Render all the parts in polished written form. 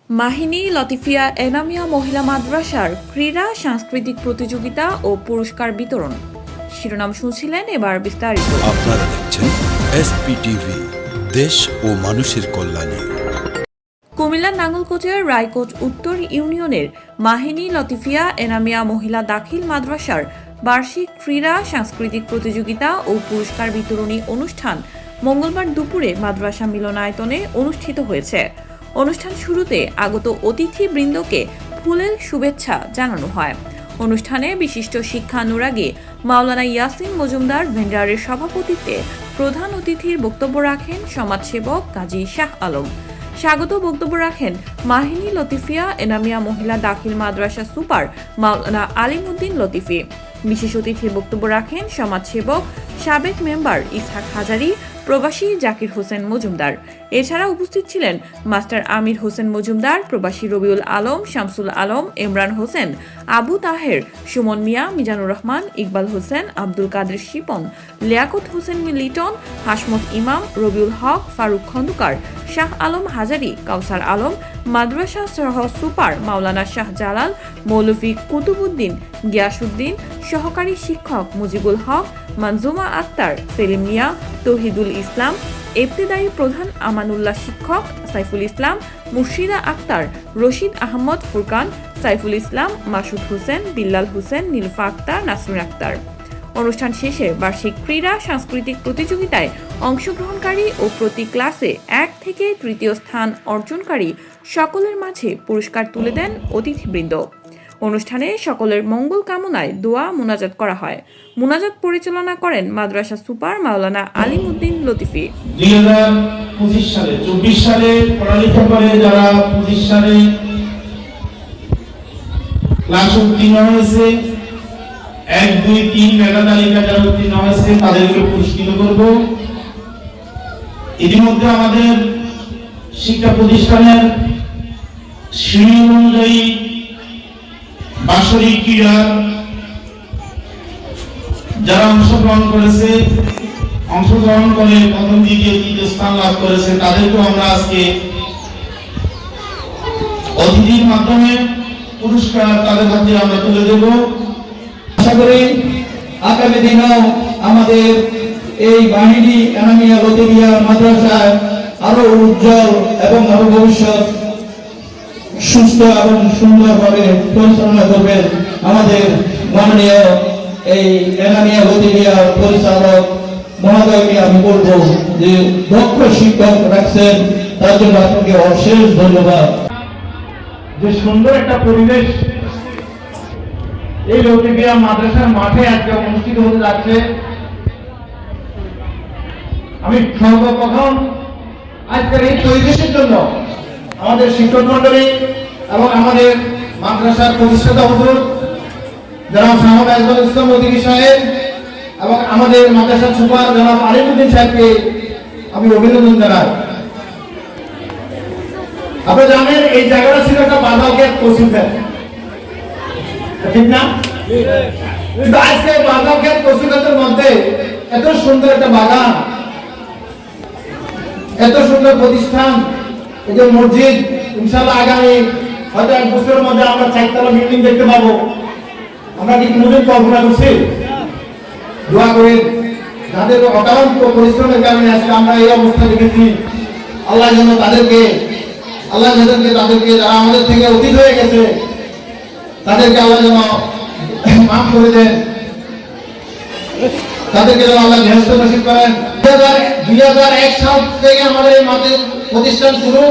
মাহিনী লতিফিয়া এনামিয়া মহিলা মাদ্রাসার ক্রীড়া সাংস্কৃতিক প্রতিযোগিতা ও পুরস্কার বিতরণ। শিরোনাম শুনছিলেন, এবার বিস্তারিত। আপনারা দেখছেন এসপিটিভি, দেশ ও মানুষের কল্যাণে। কুমিল্লার নাঙ্গলকোটের রায়কোট উত্তর ইউনিয়নের মাহিনী লতিফিয়া এনামিয়া মহিলা দাখিল মাদ্রাসার বার্ষিক ক্রীড়া সাংস্কৃতিক প্রতিযোগিতা ও পুরস্কার বিতরণী অনুষ্ঠান মঙ্গলবার দুপুরে মাদ্রাসা মিলনায়তনে অনুষ্ঠিত হয়েছে। অনুষ্ঠান শুরুতে আগত অতিথিবৃন্দকে ফুলেল শুভেচ্ছা জানানো হয়। অনুষ্ঠানে বিশিষ্ট শিক্ষানুরাগী মাওলানা ইয়াসিন মজুমদার ভেন্ডারের সভাপতিত্বে প্রধান অতিথির বক্তব্য রাখেন সমাজসেবক কাজী শাহ আলম। স্বাগত বক্তব্য রাখেন মাহিনী লতিফিয়া এনামিয়া মহিলা দাখিল মাদ্রাসা সুপার মাওলানা আলিমউদ্দিন লতিফি। বিশেষ অতিথির বক্তব্য রাখেন সমাজসেবক সাবেক মেম্বার ইসহাক হাজারী, প্রবাসী জাকির হোসেন মজুমদার। এছাড়া উপস্থিত ছিলেন মাস্টার আমির হোসেন মজুমদার, প্রবাসী রবিউল আলম, শামসুল আলম, ইমরান হোসেন, আবু তাহের, সুমন মিয়া, মিজানুর রহমান, ইকবাল হোসেন, আব্দুল কাদের শিপন, লিয়াকত হোসেন লিটন, হাসমত ইমাম, রবিউল হক, ফারুক খন্দকার, শাহ আলম হাজারী, কাউসার আলম, মাদ্রাসা সহ সুপার মাওলানা শাহ জালাল, মৌলভী কুতুবুদ্দিন, গিয়াসউদ্দিন, সহকারী শিক্ষক মুজিবুল হক, মনজুমা আক্তার, সেলিম মিয়া, তৌহিদুল ইসলাম, ইবতেদায়ী প্রধান আমানুল্লাহ শিক্ষক, সাইফুল ইসলাম, মুর্শিদা আক্তার, রশিদ আহমদ ফুরকান, সাইফুল ইসলাম, মাসুদ হোসেন, বিল্লাল হোসেন, নীলফা আক্তার, নাসরিন আক্তার। অনুষ্ঠান শেষে বার্ষিক ক্রীড়া সাংস্কৃতিক প্রতিযোগিতায় অংশগ্রহণকারী ও প্রতি ক্লাসে 1 থেকে 3য় স্থান অর্জনকারী সকলের মাঝে পুরস্কার তুলে দেন অতিথিবৃন্দ। অনুষ্ঠানে সকলের মঙ্গল কামনায় দোয়া মুনাজাত করা হয়। মুনাজাত পরিচালনা করেন মাদ্রাসা সুপার মাওলানা আলিমউদ্দিন লতিফি। 2025 সালে 24 সালে পড়ালেখা করে যারা 25 সালে ক্লাস উত্তীর্ণ হয়েছে, 1, 2, 3 মেধা তালিকা যারা উত্তীর্ণ হয়েছে তাদেরকে পুরস্কৃত করব। ইতিমধ্যে আমাদের শিক্ষা প্রতিষ্ঠানের শ্রেণী অনুযায়ী বাৎসরিক ক্রীড়া যারা অংশগ্রহণ করে প্রথম, দ্বিতীয়, তৃতীয় স্থান লাভ করেছে তাদেরকেও আমরা আজকে অতিথির মাধ্যমে পুরস্কার তাদের হাতে আমরা তুলে দেব। আশা করি আগামী দিনেও আমাদের এই বাহিনী এনামিয়া লতিফিয়া মাদ্রাসায় আরো উজ্জ্বল এবং আরো ভবিষ্যৎ সুস্থ এবং সুন্দরভাবে পরিচালনা করবেন আমাদের মাননীয় এই এনামিয়া লতিফিয়া পরিচালক মহোদয়কে আমি বলবো যে দক্ষ শিক্ষক রাখছেন, তার জন্য আপনাকে অশেষ ধন্যবাদ। যে সুন্দর একটা পরিবেশ এই লতিফিয়া মাদ্রাসার মাঠে আজকে অনুষ্ঠিত হতে যাচ্ছে। আমি সর্বপ্রথম আজকের এই পরিবেশের জন্য আমাদের শিক্ষক মন্ডলী এবং আমাদের মাদ্রাসার প্রতিষ্ঠাতা হুজুর জনাব সাহেব আজমল ইসলাম অধিকারী সাহেব এবং আমাদের মাদ্রাসার সুপার জনাব আলিমউদ্দিন সাহেবকে আমি অভিনন্দন জানাই। আপনারা জানেন এই জায়গাটা ছিল একটা বাজারঘাট কৌশিকঘাট, ঠিক না? কিন্তু আজকে বাজারঘাট কৌশিকঘাটের মধ্যে এত সুন্দর একটা বাগান, এত সুন্দর প্রতিষ্ঠান, এই যে মসজিদ, ইনশাআল্লাহ আগামী হয়তো 1 বছরের মধ্যে আমরা 4তলা বিল্ডিং দেখতে পাবো। আমরা কি কোনোদিন কল্পনা করছি? দোয়া করে যাদের অকারণ পরিশ্রমের কারণে আজকে আমরা এই অবস্থা দেখেছি, আল্লাহ যেন তাদেরকে যারা আমাদের থেকে অতীত হয়ে গেছে তাদেরকে আল্লাহ যেন মাফ করে দেন, তাদেরকে যেন আল্লাহ বেহেশত নসিব করেন। 2001 সাল থেকে আমাদের এই প্রতিষ্ঠান শুরু।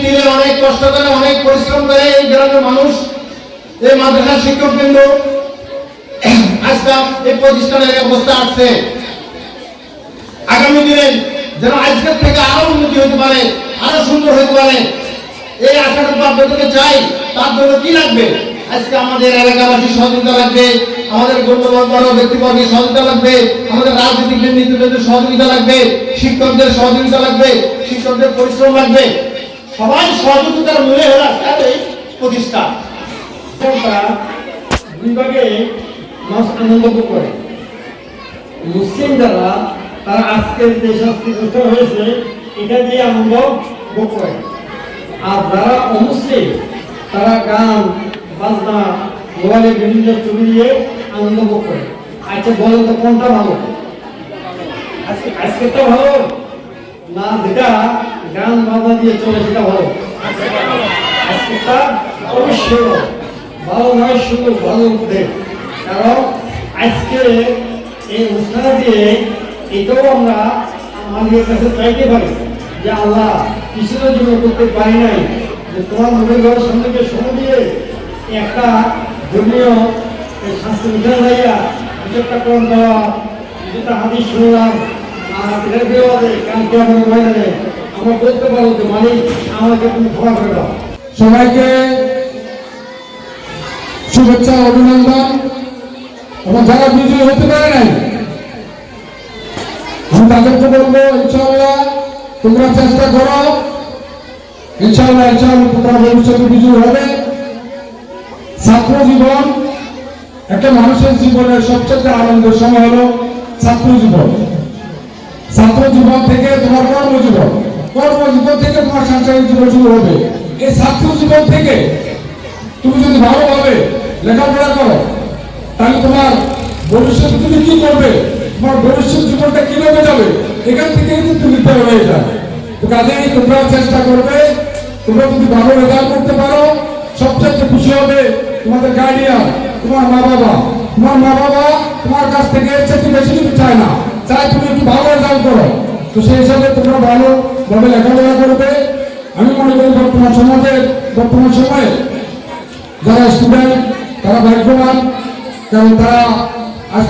তিলে অনেক কষ্ট করে, অনেক পরিশ্রম করে এই গ্রামের মানুষ, এই মাদ্রাসার শিক্ষকবৃন্দ আজকে এই প্রতিষ্ঠানের অবস্থা আসছে। আগামী দিনে যেন আজকের থেকে আরো উন্নতি হতে পারে, আরো সুন্দর হতে পারে, এই আশাটা আপনাদেরকে চাই। তার জন্য কি লাগবে? আজকে আমাদের এলাকাবাসীর সহযোগিতা লাগবে, আমাদের বড় ব্যক্তিবর্গের সহযোগিতা লাগবে, আমাদের রাজনৈতিক নেতৃত্বের সহযোগিতা লাগবে, শিক্ষকদের সহযোগিতা লাগবে, শিক্ষকদের পরিশ্রম লাগবে। সবাই সহযোগিতার মূলে হলো আজকের এই প্রতিষ্ঠা। বিভাগে আনন্দ করে মুসলিম যারা তারা আজকের যে শাস্তি হয়েছে এটা দিয়ে আনন্দ ভোগ করে। আর যারা অমুসলিম তারা গান বাজনা মোবাইলে বিভিন্ন ছবি দিয়ে আনন্দ ভোগ করে। আচ্ছা বলেন তো কোনটা ভালো? আজকেরটা ভালো না যেটা গান বাজনা দিয়ে চলে সেটা ভালো? আজকেরটা অবশ্যই ভালো নয়, শুধু ভালো উঠে। কারণ আজকে এই অনুষ্ঠান দিয়ে এটাও আমরা আমাদের কাছে চাইতে পারি যে আল্লাহ কিছুর জন্য করতে পারি নাই, যে তোমার মনের ঘরের সঙ্গে সময় দিয়ে একটা ধর্মীয় শাস্তি উঠে যাইয়া কিছু একটা কোন দেওয়া, যেটা হাদিস শুনলাম আর এটা বিরোধে কালকে আমার ময়দানে আমরা বলতে পারবো যে মালিক আমাকে তুমি ক্ষমা করে দাও। সবাইকে শুভেচ্ছা, অভিনন্দন। এবং যারা বিজয়ী হতে পারে নাই আমি তাদেরকে বলবো ইনশাআল্লাহ তোমরা চেষ্টা করো, ইনশাআল্লাহ তোমরা ভবিষ্যতে বিজয়ী হবে। ছাত্র জীবন একটা মানুষের জীবনের সবচেয়ে আনন্দের সময় হলো ছাত্র জীবন। ছাত্র জীবন থেকে তোমার কর্মজীবন, কর্মজীবন থেকে তোমার সাংসারিক জীবন শুরু হবে। এই ছাত্র জীবন থেকে তুমি যদি ভালোভাবে লেখাপড়া করো তাহলে তোমার ভবিষ্যতে তুমি কি করবে, তোমার ভবিষ্যৎ জীবনটা কিভাবে যাবে, এখান থেকে কিন্তু নির্ধারণ হয়ে যায়। তো কাজেই তোমরা চেষ্টা করবে, তোমরা যদি ভালো রেজাল্ট করতে পারো সবচেয়ে খুশি হবে তোমাদের গার্ডিয়ান, তোমার মা বাবা। তোমার মা বাবা তোমার কাছ থেকে এর চেয়ে বেশি কিছু চায় না, চায় তুমি একটু ভালো রেজাল্ট করো। তো সেই হিসাবে তোমরা ভালোভাবে লেখাপড়া করবে। আমি মনে করি বর্তমান সময়ে যারা স্টুডেন্ট তারা ভাগ্যবান, কারণ তারা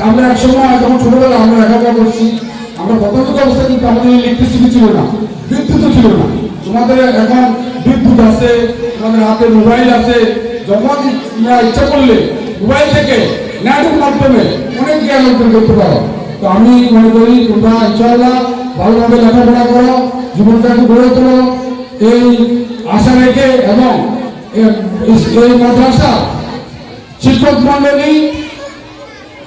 আমরা এক সময় যখন ছোটবেলা আমরা লেখাপড়া করছি, আমরা প্রথমত অবস্থা কিন্তু আমাদের ইলেকট্রিসিটি ছিল না, বিদ্যুৎ ছিল না। তোমাদের এখন বিদ্যুৎ আছে, তোমাদের হাতে মোবাইল আছে, যখন তোমরা ইচ্ছা করলে মোবাইল থেকে নেটের মাধ্যমে অনেক জ্ঞান অর্জন করতে পারো। তো আমি মনে করি তোমরা ইনশাআল্লাহ ভালোভাবে লেখাপড়া করো, জীবনটাকে গড়ে তোলো এই আশা রেখে, এবং এই মাদ্রাসা শিক্ষক মন্ডলী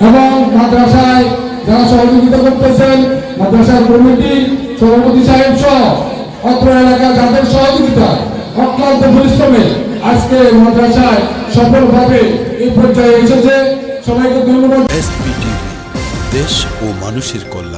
এবং মাদ্রাসায় যারা সহযোগিতা করতেছেন, মাদ্রাসার কমিটি সভাপতি সাহেব সহ অত্র এলাকা যাদের সহযোগিতা অক্লান্ত পরিশ্রমে আজকে মাদ্রাসায় সফলভাবে এই পর্যায়ে এসেছে, সবাইকে ধন্যবাদ। SPTV দেশ ও মানুষের কল্যাণ।